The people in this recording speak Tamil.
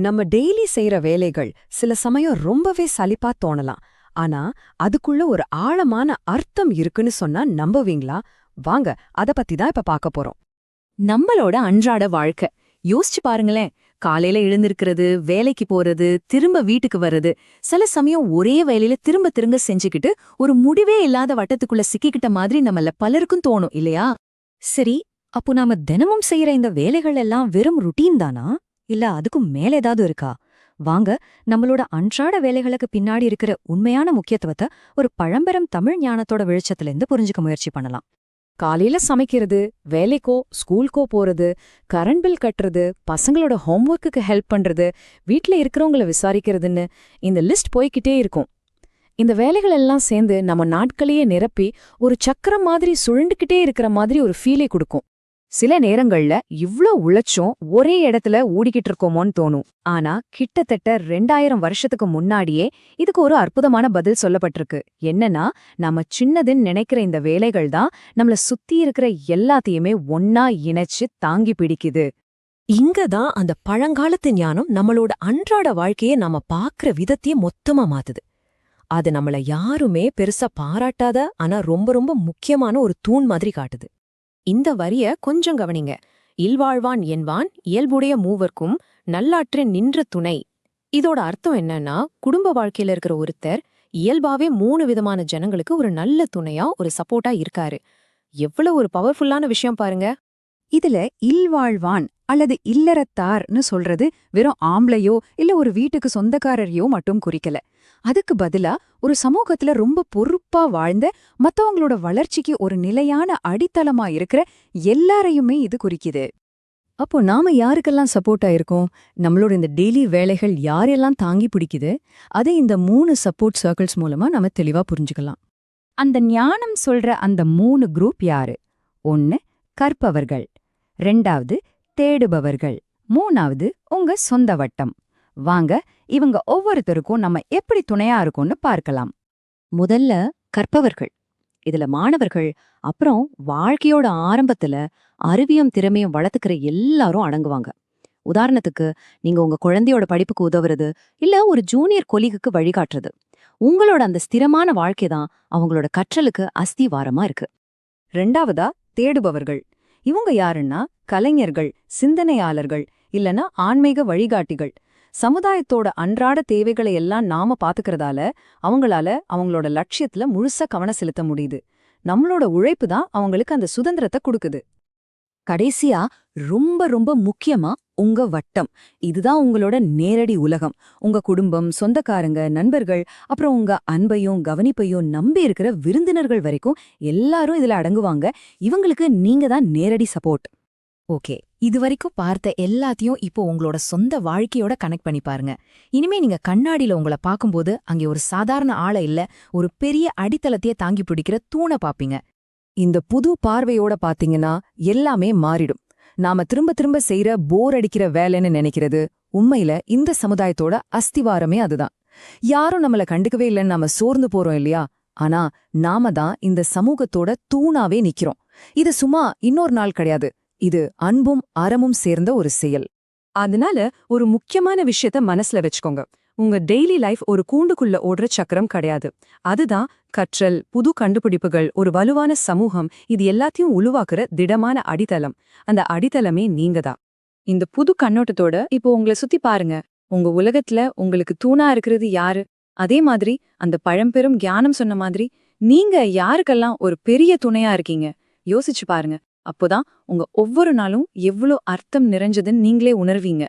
நம்ம டெய்லி செய்யற வேலைகள் சில சமயம் ரொம்பவே சலிப்பா தோணலாம். ஆனா அதுக்குள்ள ஒரு ஆழமான அர்த்தம் இருக்குன்னு சொன்னா நம்புவீங்களா? வாங்க அத பத்தி தான் இப்ப பார்க்க போறோம். நம்மளோட அன்றாட வாழ்க்கை யோசிச்சு பாருங்களேன். காலையில எழுந்திருக்கிறது, வேலைக்கு போறது, திரும்ப வீட்டுக்கு வர்றது, சில சமயம் ஒரே வேலையில திரும்ப திரும்ப செஞ்சுக்கிட்டு ஒரு முடிவே இல்லாத வட்டத்துக்குள்ள சிக்கிக்கிட்ட மாதிரி நம்மள பலருக்கும் தோணும் இல்லையா? சரி, அப்போ நாம தினமும் செய்யற இந்த வேலைகள் எல்லாம் வெறும் ருட்டீன் தானா? இல்ல அதுக்கும் மேல ஏதாவது இருக்கா? வாங்க, நம்மளோட அன்றாட வேலைகளுக்கு பின்னாடி இருக்கிற உண்மையான முக்கியத்துவத்தை ஒரு பழம்பெரும் தமிழ் ஞானத்தோட வெளிச்சத்திலிருந்து புரிஞ்சுக்க முயற்சி பண்ணலாம். காலையில சமைக்கிறது, வேலைக்கோ ஸ்கூலுக்கோ போறது, கரண்ட் பில் கட்டுறது, பசங்களோட ஹோம்ஒர்க்குக்கு ஹெல்ப் பண்றது, வீட்ல இருக்கிறவங்கள விசாரிக்கிறதுன்னு இந்த லிஸ்ட் போய்கிட்டே இருக்கும். இந்த வேலைகள் எல்லாம் சேர்ந்து நம்ம நாட்களையே நிரப்பி ஒரு சக்கரம் மாதிரி சுழண்டுகிட்டே இருக்கிற மாதிரி ஒரு ஃபீலை கொடுக்கும். சில நேரங்கள்ல இவ்ளோ உழைச்சும் ஒரே இடத்துல ஓடிக்கிட்டு இருக்கோமோன்னு தோணும். ஆனா கிட்டத்தட்ட 2000 வருஷத்துக்கு முன்னாடியே இதுக்கு ஒரு அற்புதமான பதில் சொல்லப்பட்டிருக்கு. என்னன்னா, நம்ம சின்னதுன்னு நினைக்கிற இந்த வேலைகள் தான் நம்மள சுத்தி இருக்கிற எல்லாத்தையுமே ஒன்னா இணைச்சு தாங்கி பிடிக்குது. இங்கதான் அந்த பழங்காலத்து ஞானம் நம்மளோட அன்றாட வாழ்க்கையை நாம பாக்குற விதத்தையே மொத்தமா மாத்துது. அது நம்மள யாருமே பெருசா பாராட்டாத ஆனா ரொம்ப ரொம்ப முக்கியமான ஒரு தூண் மாதிரி காட்டுது. இந்த வரிய கொஞ்சம் கவனிங்க. இல்வாழ்வான் என்பான் இயல்புடைய மூவர்க்கும் நல்லாற்று நின்ற துணை. இதோட அர்த்தம் என்னன்னா, குடும்ப வாழ்க்கையில இருக்கிற ஒருத்தர் இயல்பாவே 3 விதமான ஜனங்களுக்கு ஒரு நல்ல துணையா, ஒரு சப்போர்ட்டா இருக்காரு. எவ்வளவு ஒரு பவர்ஃபுல்லான விஷயம் பாருங்க. இதுல இல்வாழ்வான் அல்லது இல்லறத்தார்னு சொல்றது வெறும் ஆம்பளையோ இல்ல ஒரு வீட்டுக்கு சொந்தக்காரரையோ மட்டும் குறிக்கல. அதுக்கு பதிலா ஒரு சமூகத்துல ரொம்ப பொறுப்பா வாழ்ந்த, மத்தவங்களோட வளர்ச்சிக்கு ஒரு நிலையான அடித்தளமா இருக்கிற எல்லாரையுமே இது குறிக்குது. அப்போ நாம யாருக்கெல்லாம் சப்போர்ட்டா இருக்கோம்? நம்மளோட இந்த டெய்லி வேலைகள் யாரெல்லாம் தாங்கி பிடிக்குது? அதை இந்த 3 சப்போர்ட் சர்க்கிள்ஸ் மூலமா நாம தெளிவா புரிஞ்சுக்கலாம். அந்த ஞானம் சொல்ற அந்த 3 குரூப் யாரு? 1 கற்பவர்கள், 2வது தேடுபவர்கள், 3வது உங்க சொந்த வட்டம். வாங்க, இவங்க ஒவ்வொருத்தருக்கும் நம்ம எப்படி துணையா இருக்கும்னு பார்க்கலாம். முதல்ல கற்பவர்கள். இதுல மாணவர்கள், அப்புறம் வாழ்க்கையோட ஆரம்பத்துல அறிவியும் திறமையும் வளர்த்துக்கிற எல்லாரும் அடங்குவாங்க. உதாரணத்துக்கு, நீங்க உங்க குழந்தையோட படிப்புக்கு உதவுறது, இல்ல ஒரு ஜூனியர் கொலீகுக்கு வழிகாட்டுறது. உங்களோட அந்த ஸ்திரமான வாழ்க்கை தான் அவங்களோட கற்றலுக்கு அஸ்திவாரமா இருக்கு. 2வதா தேடுபவர்கள். இவங்க யாருன்னா கலைஞர்கள், சிந்தனையாளர்கள், இல்லனா ஆன்மீக வழிகாட்டிகள். சமுதாயத்தோட அன்றாட தேவைகளை எல்லாம் நாம பாத்துக்கிறதால அவங்களால அவங்களோட லட்சியத்துல முழுசா கவனம் செலுத்த முடியுது. நம்மளோட உழைப்பு தான் அவங்களுக்கு அந்த சுதந்திரத்தை கொடுக்குது. கடைசியா, ரொம்ப ரொம்ப முக்கியமா உங்க வட்டம். இதுதான் உங்களோட நேரடி உலகம். உங்க குடும்பம், சொந்தக்காரங்க, நண்பர்கள், அப்புறம் உங்க அன்பையும் கவனிப்பையும் நம்பி இருக்கிற விருந்தினர்கள் வரைக்கும் எல்லாரும் இதுல அடங்குவாங்க. இவங்களுக்கு நீங்க தான் நேரடி சப்போர்ட். ஓகே, இதுவரைக்கும் பார்த்த எல்லாத்தையும் இப்போ உங்களோட சொந்த வாழ்க்கையோட கனெக்ட் பண்ணி பாருங்க. இனிமே நீங்க கண்ணாடியில உங்களை பார்க்கும்போது அங்கே ஒரு சாதாரண ஆளை இல்ல, ஒரு பெரிய அடித்தளத்தையே தாங்கி பிடிக்கிற தூணை பாப்பீங்க. இந்த புது பார்வையோட பாத்தீங்கன்னா எல்லாமே மாறிடும். நாம திரும்ப திரும்ப செய்யற போர் அடிக்கிற வேலைன்னு நினைக்கிறது உண்மையில இந்த சமுதாயத்தோட அஸ்திவாரமே அதுதான். யாரும் நம்மள கண்டுக்கவே இல்லைன்னு நாம சோர்ந்து போறோம் இல்லையா? ஆனா நாம தான் இந்த சமூகத்தோட தூணாவே நிக்கிறோம். இது சும்மா இன்னொரு நாள் கிடையாது. இது அன்பும் அறமும் சேர்ந்த ஒரு செயல். அதனால ஒரு முக்கியமான விஷயத்த மனசுல வச்சுக்கோங்க. உங்க டெய்லி லைஃப் ஒரு கூண்டுக்குள்ள ஓடுற சக்கரம் கிடையாது. அதுதான் கற்றல், புது கண்டுபிடிப்புகள், ஒரு வலுவான சமூகம், இது எல்லாத்தையும் உருவாக்குற திடமான அடித்தளம். அந்த அடித்தளமே நீங்க தான். இந்த புது கண்ணோட்டத்தோட இப்போ உங்களை சுத்தி பாருங்க. உங்க உலகத்துல உங்களுக்கு தூணா இருக்கிறது யாரு? அதே மாதிரி அந்த பழம்பெரும் ஞானம் சொன்ன மாதிரி நீங்க யாருக்கெல்லாம் ஒரு பெரிய துணையா இருக்கீங்க? யோசிச்சு பாருங்க. அப்போதான் உங்க ஒவ்வொரு நாளும் எவ்வளோ அர்த்தம் நிறைஞ்சதுன்னு நீங்களே உணர்வீங்க.